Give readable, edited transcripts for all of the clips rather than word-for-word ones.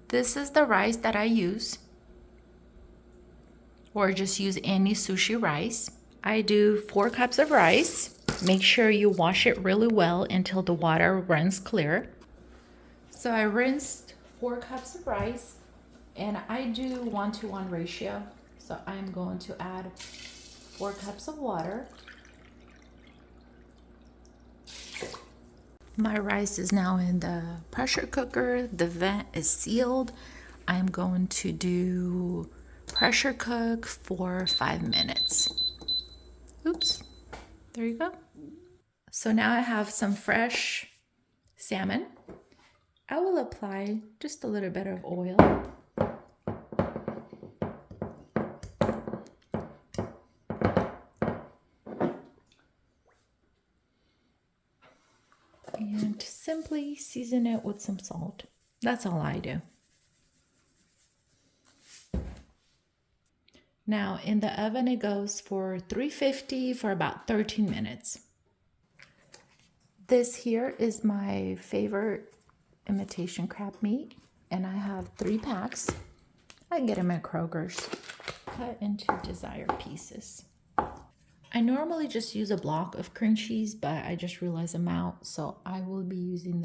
This is the rice that I use, or just use any sushi rice. I do 4 cups of rice. Make sure you wash it really well until the water runs clear. So I rinsed 4 cups of rice, and I do 1-to-1 ratio. So I'm going to add 4 cups of water. My rice is now in the pressure cooker. The vent is sealed. I'm going to do pressure cook for 5 minutes. Oops, there you go. So now I have some fresh salmon. I will apply just a little bit of oil. And simply season it with some salt. That's all I do. Now in the oven it goes for 350 for about 13 minutes. This here is my favorite imitation crab meat, and I have 3 packs. I get them at Kroger's, cut into desired pieces. I normally just use a block of cream cheese, but I just realized I'm out, so I will be using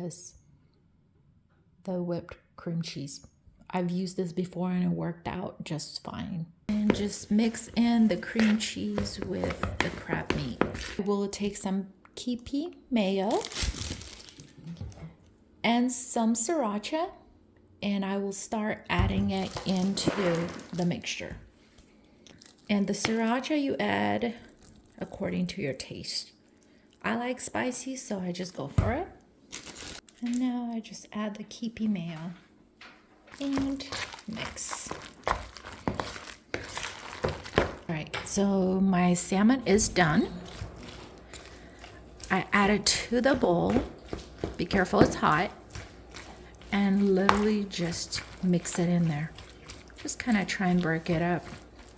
the whipped cream cheese. I've used this before and it worked out just fine. And just mix in the cream cheese with the crab meat. I will take some KEWPIE Mayo and some Sriracha, and I will start adding it into the mixture. And the Sriracha you add according to your taste. I like spicy, so I just go for it. And now I just add the KEWPIE Mayo and mix. All right, so my salmon is done. I add it to the bowl. Be careful, it's hot. And literally just mix it in there. Just kind of try and break it up.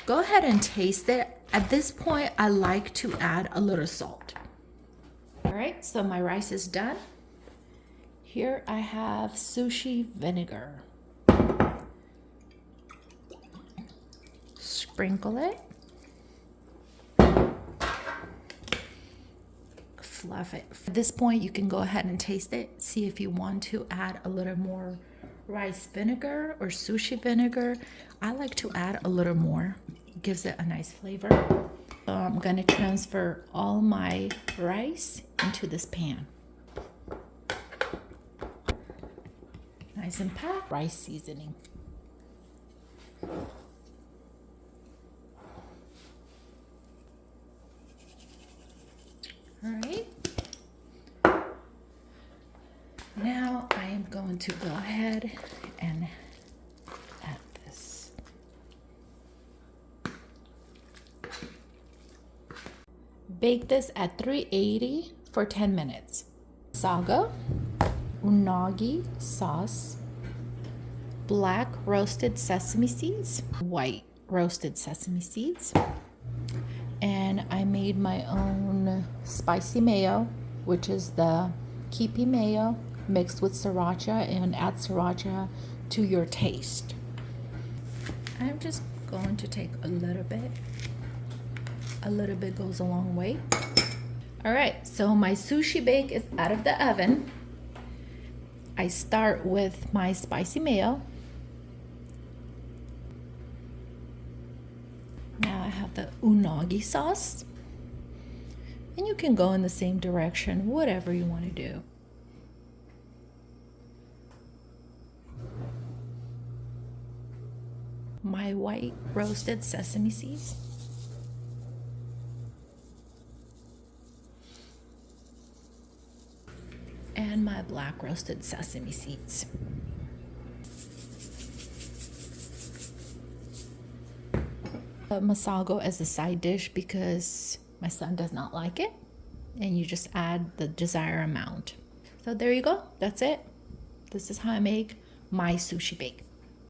Go ahead and taste it. At this point, I like to add a little salt. All right, so my rice is done. Here I have sushi vinegar. Sprinkle it. Fluff it. At this point, you can go ahead and taste it. See if you want to add a little more rice vinegar or sushi vinegar. I like to add a little more. It gives it a nice flavor. So I'm going to transfer all my rice into this pan. Nice and packed. Rice seasoning. All right. Now I am going to go ahead and add this. Bake this at 380 for 10 minutes. Masago, Unagi sauce, black roasted sesame seeds, white roasted sesame seeds. And I made my own spicy mayo, which is the KEWPIE Mayo mixed with Sriracha, and add Sriracha to your taste. I'm just going to take a little bit. A little bit goes a long way. All right, so my sushi bake is out of the oven. I start with my spicy mayo. Now I have the unagi sauce. And you can go in the same direction, whatever you want to do. My white roasted sesame seeds. And my black roasted sesame seeds. Masago as a side dish because my son does not like it, and you just add the desired amount. So there you go, that's it. This is how I make my sushi bake.